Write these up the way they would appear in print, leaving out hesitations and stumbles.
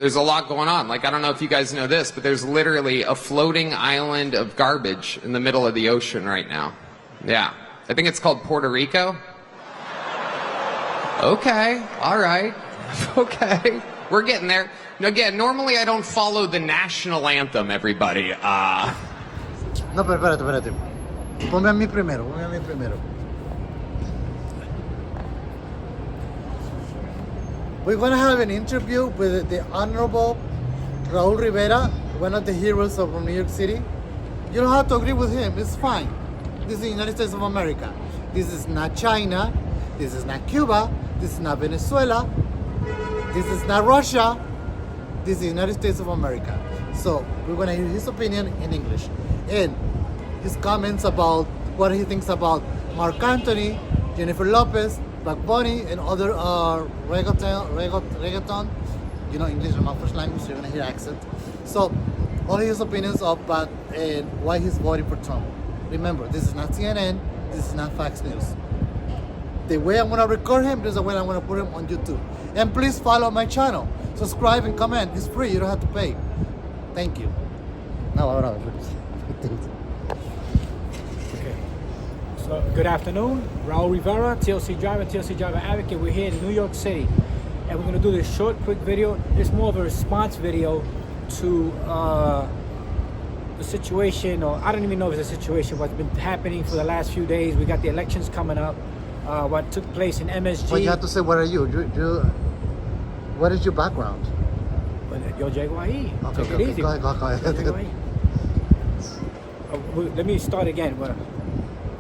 There's a lot going on. Like, I don't know if you guys know this, but there's literally a floating island of garbage in the middle of the ocean right now. Yeah. I think it's called Puerto Rico. Okay. All right. Okay. We're getting there. Now, again, normally I don't follow the national anthem, everybody. No, pero espérate. Ponme a mí primero. We're going to have an interview with the Honorable Raúl Rivera, one of the heroes of New York City. You don't have to agree with him. It's fine. This is the United States of America. This is not China. This is not Cuba. This is not Venezuela. This is not Russia. This is the United States of America. So we're going to hear his opinion in English. And his comments about what he thinks about Mark Anthony, Jennifer Lopez, Black Bunny, and other reggaeton. You know, English is my first language, so you're gonna hear accent. So, all his opinions about and why he's voting for Trump. Remember, this is not CNN, this is not Fox News. The way I'm gonna record him, this is the way I'm gonna put him on YouTube. And please follow my channel. Subscribe and comment. It's free, you don't have to pay. Thank you. Now, ahora. Good afternoon, Raúl Rivera, TLC driver advocate. We're here in New York City, and we're going to do this short, quick video. It's more of a response video to the situation, or I don't even know if it's a situation, what's been happening for the last few days. We got the elections coming up, what took place in MSG. Well, you have to say, what are you? What is your background? Yo llego ahí. Okay, Take it easy. Go ahead. Let me start again.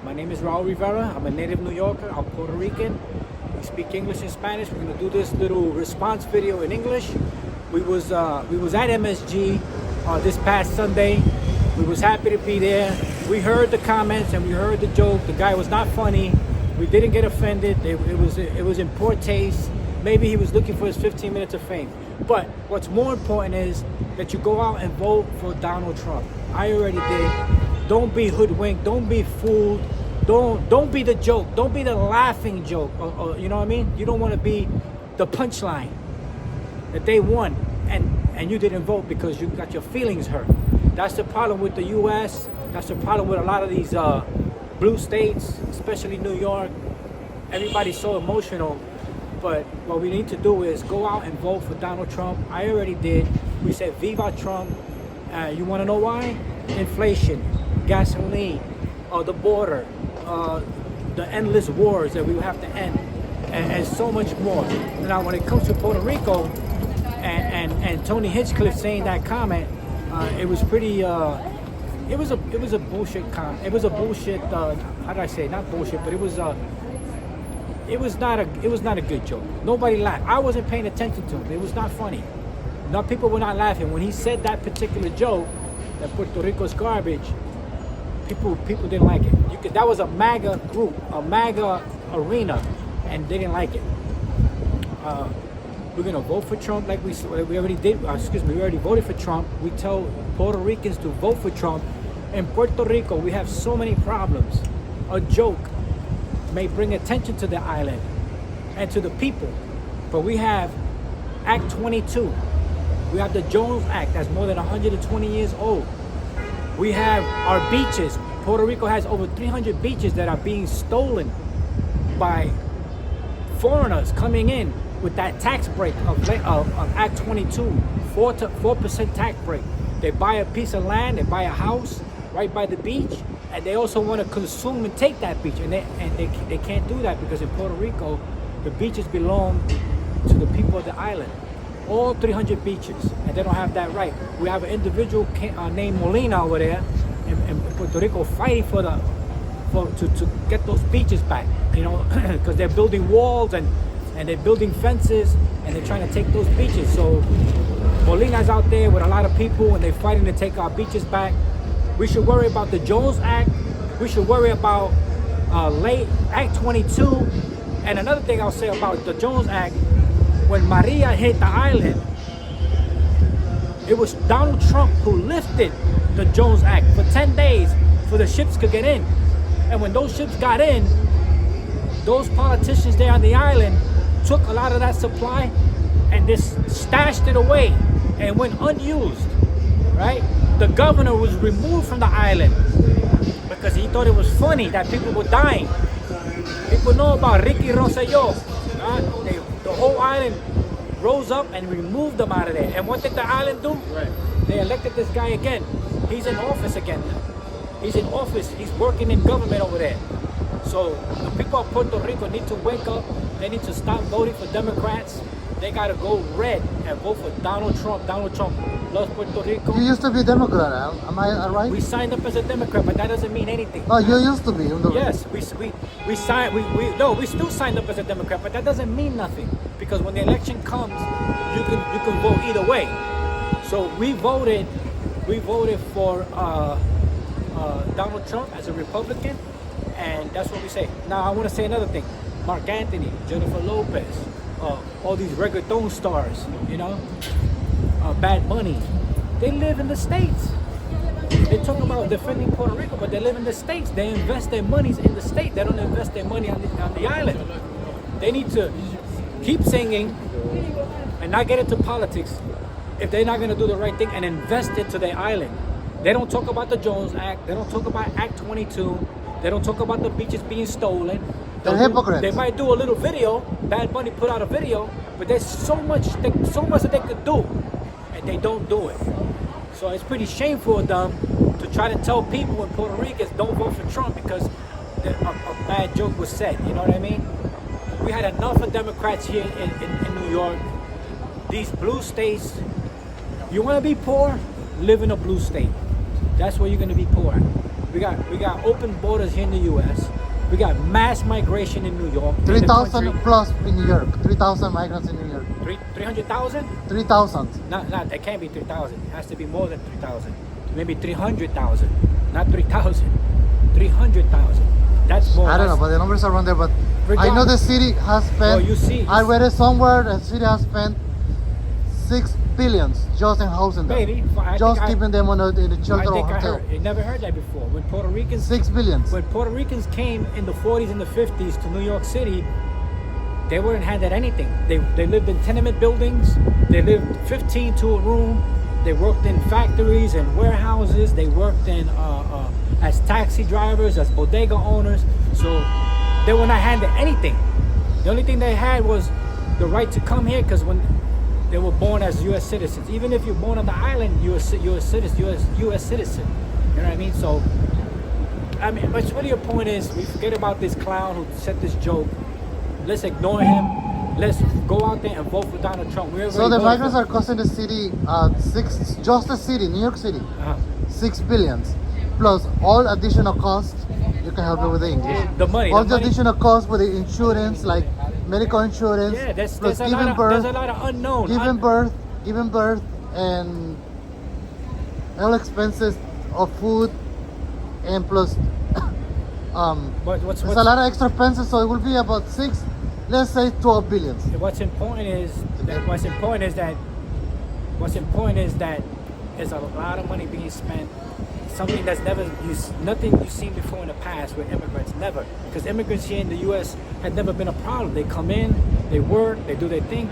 My name is Raúl Rivera. I'm a native New Yorker. I'm Puerto Rican. We speak English and Spanish. We're going to do this little response video in English. We was at MSG this past Sunday. We was happy to be there. We heard the comments and we heard the joke. The guy was not funny. We didn't get offended. It was in poor taste. Maybe he was looking for his 15 minutes of fame. But what's more important is that you go out and vote for Donald Trump. I already did. Don't be hoodwinked. Don't be fooled. Don't be the joke. Don't be the laughing joke. Or, you know what I mean? You don't want to be the punchline that they won and you didn't vote because you got your feelings hurt. That's the problem with the U.S. That's the problem with a lot of these blue states, especially New York. Everybody's so emotional. But what we need to do is go out and vote for Donald Trump. I already did. We said Viva Trump. You want to know why? Inflation, gasoline, the border, the endless wars that we will have to end, and so much more. Now, when it comes to Puerto Rico and Tony Hinchcliffe saying that comment, it was pretty. It was a bullshit comment. It was a bullshit. How did I say? Not bullshit, but it was not a good joke. Nobody laughed. I wasn't paying attention to it. It was not funny. No, people were not laughing when he said that particular joke. That Puerto Rico's garbage. People didn't like it. That was a MAGA group, a MAGA arena, and they didn't like it. We're gonna vote for Trump like we already did. We already voted for Trump. We tell Puerto Ricans to vote for Trump. In Puerto Rico, we have so many problems. A joke may bring attention to the island and to the people, but we have Act 22. We have the Jones Act that's more than 120 years old. We have our beaches. Puerto Rico has over 300 beaches that are being stolen by foreigners coming in with that tax break of Act 22, 4% tax break. They buy a piece of land, they buy a house right by the beach, and they also want to consume and take that beach, and they can't do that because in Puerto Rico, the beaches belong to the people of the island. All 300 beaches, and they don't have that right. We have an individual named Molina over there in Puerto Rico fighting to get those beaches back, you know, because they're building walls and they're building fences and they're trying to take those beaches. So Molina's out there with a lot of people and they're fighting to take our beaches back. We should worry about the Jones Act. We should worry about late Act 22. And another thing I'll say about the Jones Act, when Maria hit the island, it was Donald Trump who lifted the Jones Act for 10 days so the ships could get in. And when those ships got in, those politicians there on the island took a lot of that supply and this stashed it away and went unused, right? The governor was removed from the island because he thought it was funny that people were dying. People know about Ricky Rosselló. The whole island rose up and removed them out of there. And what did the island do? Right. They elected this guy again. He's in office again now. He's in office. He's working in government over there. So the people of Puerto Rico need to wake up. They need to stop voting for Democrats. They gotta go red and vote for Donald Trump. Donald Trump loves Puerto Rico. You used to be Democrat, am I right? We signed up as a Democrat, but that doesn't mean anything. Oh, you used to be. Yes, we still signed up as a Democrat, but that doesn't mean nothing because when the election comes, you can vote either way. So we voted for Donald Trump as a Republican, and that's what we say. Now I want to say another thing: Mark Anthony, Jennifer Lopez, all these reggaeton stars, Bad Bunny, they live in the States. They talk about defending Puerto Rico, but they live in the States. They invest their monies in the state. They don't invest their money on the island. They need to keep singing and not get into politics if they're not going to do the right thing and invest into their island. They don't talk about the Jones Act. They don't talk about Act 22. They don't talk about the beaches being stolen. They're hypocrites. They might do a little video. Bad Bunny put out a video, but there's so much that they could do, and they don't do it. So it's pretty shameful of them to try to tell people in Puerto Ricans don't vote for Trump because a bad joke was said. You know what I mean? We had enough of Democrats here in New York. These blue states. You want to be poor? Live in a blue state. That's where you're going to be poor. We got open borders here in the U.S. We got mass migration in New York. 3,000 plus in New York. 3,000 migrants in New York. 300,000? 3,000. No, it can't be 3,000. It has to be more than 3,000. Maybe 300,000. Not 3,000. 300,000. That's more. I don't know, but the numbers are around there. But I know the city has spent. I read it somewhere. The city has spent 6 billions just in housing them. Maybe. Just keeping them in the shelter or hotel. I never heard that before. When Puerto Ricans 6 billions. When Puerto Ricans came in the 40s and the 50s to New York City, they weren't handed anything. They lived in tenement buildings. They lived 15 to a room. They worked in factories and warehouses. They worked in as taxi drivers, as bodega owners. So they were not handed anything. The only thing they had was the right to come here because when they were born as U.S. citizens. Even if you're born on the island, you're a U.S. citizen. You know what I mean? So, I mean, but what your point is, we forget about this clown who said this joke. Let's ignore him. Let's go out there and vote for Donald Trump. So the migrants are costing the city just the city, New York City, 6 billions, plus all additional costs. You can help me with the English. The money. All the additional costs with the insurance, like medical insurance. Yeah, there's a lot of unknown. Giving birth, and all expenses of food, and plus what's a lot of extra expenses. So it will be about 6, let's say 12 billions. What's important is that there's a lot of money being spent. Something that's nothing you've seen before in the past with immigrants, never. Because immigrants here in the U.S. had never been a problem. They come in, they work, they do their thing.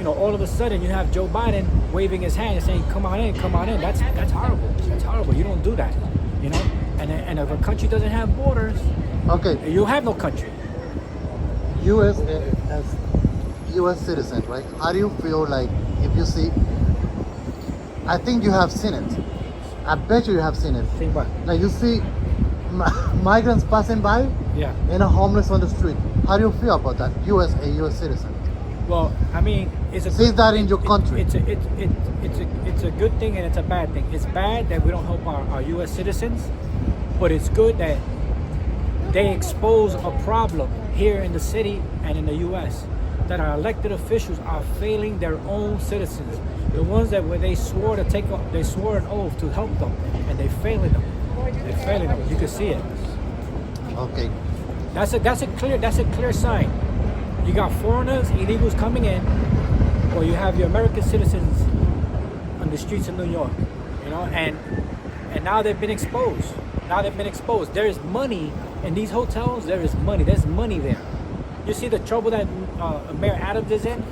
All of a sudden you have Joe Biden waving his hand and saying, "Come on in, come on in." That's horrible. That's horrible. You don't do that, And if a country doesn't have borders, okay, you have no country. U.S. as U.S. citizen, right? How do you feel like if you see? I think you have seen it. I bet you have seen it. Think what? Like you see migrants passing by, yeah, and a homeless on the street. How do you feel about that? A U.S. citizen. Well, I mean, see that in your country. It's a good thing and it's a bad thing. It's bad that we don't help our U.S. citizens, but it's good that they expose a problem here in the city and in the U.S. that our elected officials are failing their own citizens. The ones that where they swore an oath to help them, and they're failing them. They're failing them. You can see it. Okay. That's a clear sign. You got foreigners, illegals coming in, or you have your American citizens on the streets of New York, and now they've been exposed. There is money in these hotels. There is money. There's money there. You see the trouble that Mayor Adams is in?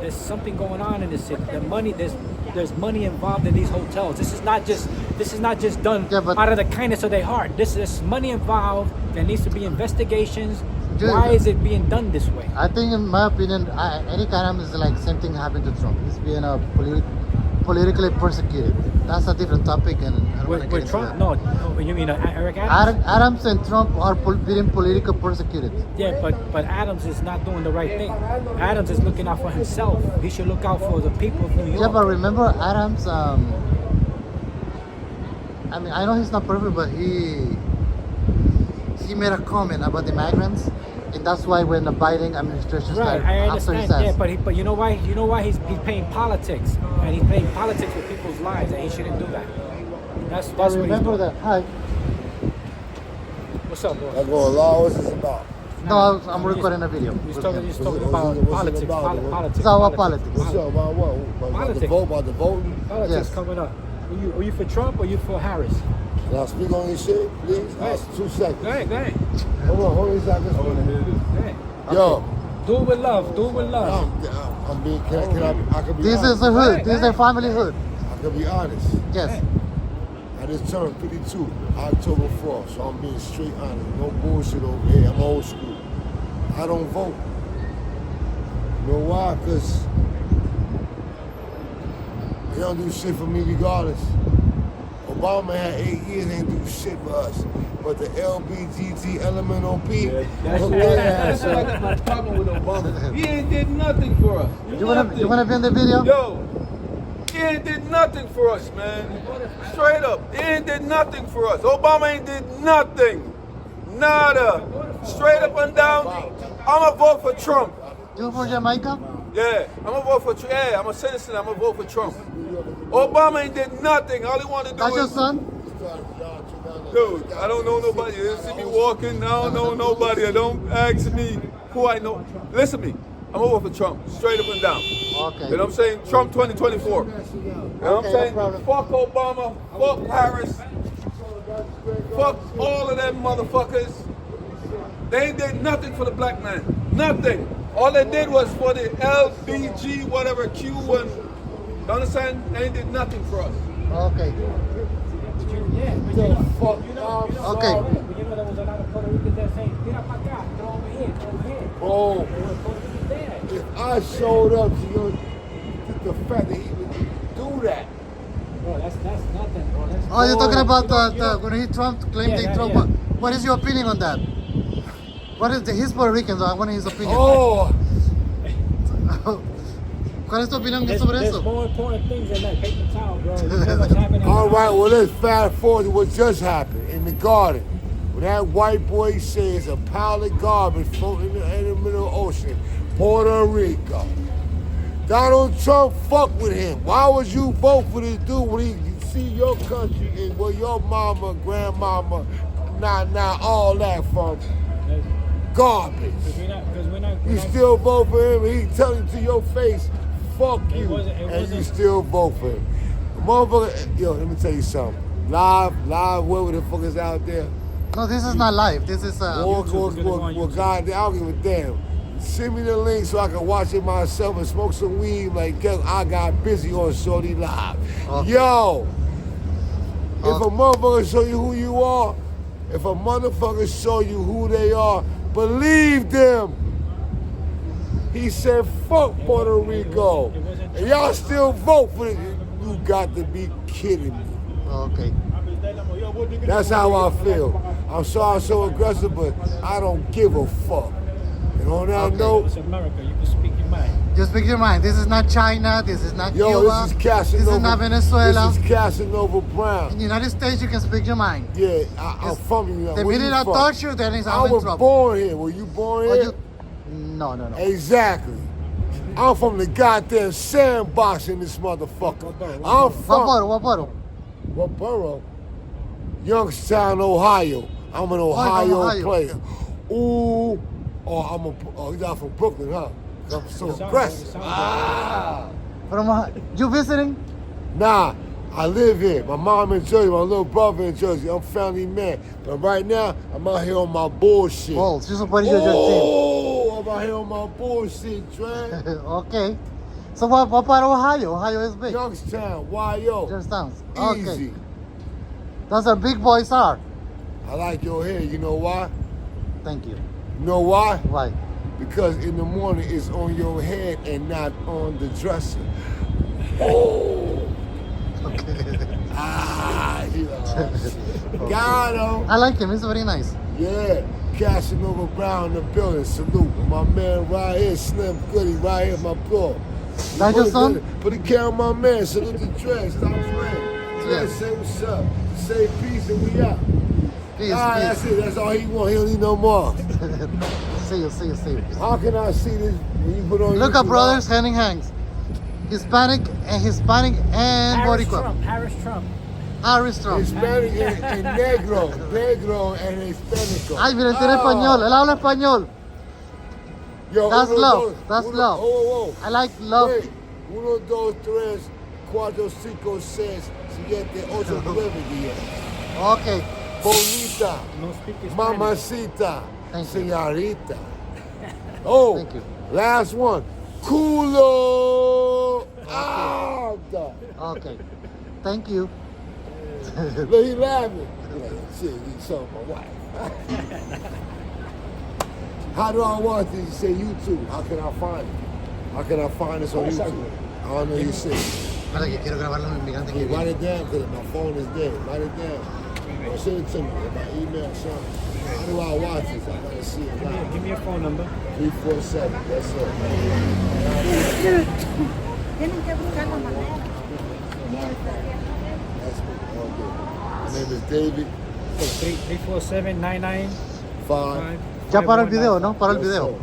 there's something going on in this city. The money, there's money involved in these hotels. This is not just done Yeah, but- out of the kindness of their heart. There's money involved. There needs to be investigations. Dude. Why is it being done this way? I think, in my opinion, any kind of is like same thing happened to Trump. He's being politically persecuted. That's a different topic, and I don't want to get With into Trump? that. No, you mean Eric Adams? Adams and Trump are being politically persecuted. Yeah, but Adams is not doing the right thing. Adams is looking out for himself. He should look out for the people of New York. Yeah, but remember Adams. I mean, I know he's not perfect, but he made a comment about the migrants, and that's why when the Biden administration Right, started I after his understand. ass. Yeah, but you know why? You know why he's playing politics, and he's playing politics with people's lives, and he shouldn't do that. That's But what he's remember doing. that. Hi. What's up, boss? That's what law is about. No, I'm recording a video. He's with talking, him. he's talking What's about it about? politics. Politics. It's all about politics. What's up about what? About the Politics. vote? About the voting? Politics Yes. coming up. Are you for Trump or you for Harris? Can I speak on this shit, please? Go ahead. 2 seconds. Go ahead. Hold on a second. Go ahead. Yo, Do it with love. Do it with love. I'm being, can I can be This honest. is a hood. This is a family hood. I can be honest. Yes. I just turned 52, October 4th, so I'm being straight honest. No bullshit over here. I'm old school. I don't vote. You know why? Because they don't do shit for me regardless. Obama had 8 years and didn't do shit for us. But the LBGT LMNOP, hooked their ass up. That's my problem with Obama. He ain't did nothing for us. You wanna be in the video? Yo, he ain't did nothing for us, man. Straight up, he ain't did nothing for us. Obama ain't did nothing. Nada. Straight up and down. I'ma vote for Trump. You for Jamaica? Yeah, I'ma vote for Trump. Yeah, I'm a citizen. I'ma vote for Trump. Obama ain't did nothing. All he wanted to do That's your is... son? Dude, I don't know nobody. You see me walking, I don't know nobody. I don't ask me who I know. Listen to me. I'm over for Trump, straight up and down. Okay. You know what I'm saying? Trump 2024. You know what I'm Okay, saying? no problem. Fuck Obama, fuck Harris, fuck all of them motherfuckers. They ain't did nothing for the black man. Nothing. All they did was for the LBG, whatever, Q and, you understand? They ain't did nothing for us. Okay. Yeah, but you know, Okay. but you know there was a lot of Puerto Ricans that say, "Tira pa acá, throw over here, throw over here." Bro, They were supposed to be there. if I showed up to your, the fact that he would do that, Bro, that's nothing, bro. That's Oh, you're talking about you know- when he Trump claimed Yeah, he that- Trump. yeah. What is your opinion on that? What is he's Puerto Rican, so I want his opinion. oh, ¿Cuál es tu opinión There's, sobre there's eso? more important things than that paper towel, bro. You know what's happening. all right, well, let's fast forward to what just happened in the garden. When that white boy says a pile of garbage floating in the middle of the ocean, Puerto Rico. Donald Trump fucked with him. Why would you vote for this dude when you see your country and where your mama, grandmama, all that from? Garbage. Because we're not. You still vote for him and he telling you to your face, fuck It you, wasn't- it and you wasn't- still vote for him. Motherfucker, yo, let me tell you something. Live, whoever the fuck is out there. No, this is not live. This is Well, God, I don't give a damn. Send me the link so I can watch it myself and smoke some weed. Like, I got busy on Shorty Live. Okay. Yo, if Okay. a motherfucker show you who you are, if a motherfucker show you who they are, believe them. He said, fuck Puerto Rico. And y'all still vote for it. You got to be kidding me. Okay. That's how I feel. I'm sorry I'm so aggressive, but I don't give a fuck. And on that Okay. note, It's America. You can speak your mind. Just speak your mind. This is not China. This is not yo, Cuba. this is Casanova. This is not Venezuela. This is Casanova Brown. In the United States, you can speak your mind. Yeah, I'm from you. The Where minute you I from? touch you, then it's I I'm in was trouble. born here. Were you born Or here? you- No. Exactly. I'm from the goddamn sandbox in this motherfucker. I'm What from borough? what borough? Youngstown, Ohio. I'm an Ohio, Ohio. player. Ooh, he's out from Brooklyn, huh? 'Cause I'm so aggressive. You visiting? Nah, I live here. My mom in Jersey, my little brother in Jersey. I'm family man. But right now, I'm out here on my bullshit. Balls. You support your team. Oh, I'm out here on my bullshit, Dre. Okay. So what part of Ohio? Ohio is big. Youngstown, YO. Youngstown. Easy. Okay. That's where big boys are. I like your hair. You know why? Thank you. You know why? Why? Because in the morning it's on your head and not on the dresser. Oh. Ah, you know. Got him. I like him. He's very nice. Yeah. Casanova Brown in the building. Salute. My man right here, Slim Goody, right here, my bro. That your son? Put the camera on my man. Salute the Dre. Stop playing. Dre, say what's up. Say peace and we out. Peace, That's it. That's all he want. He don't need no more. See you. How can I see this when you put on Look YouTube? up, brothers, hand in hands. Hispanic and Harris Boricua. Trump. Harris Trump. Harris Trump. Hispanic and negro. Negro and Hispanico. Ay, mira, él tiene español. Él habla español. Yo, That's uno, love. dos, That's uno, love. Oh, I like love. Wait. 1, 2, 3, 4, 5, 6, 7, 8, 9, 10. Okay. Bonita. No speak Spanish. Mamacita. Thank you. Señorita. Oh, Thank you. last one. Culo. Ah, I'm done. Okay. Thank you. Look, he laughing. He's like, shit, you saw my wife. How do I want this? You say YouTube. How can I find it? How can I find this on YouTube? I don't know you say. Espera, que quiero grabarlo en mi migrante Hey, que write viene. it down because my phone is dead. Write it down. Or send it to me. My email, something. How do I watch this? I gotta see it live. Give me your phone number. 347. That's it. Tienen que buscar la manera. That's me. All good. My name is David. 347-99. 5. Ya para el video, ¿no? Para el video.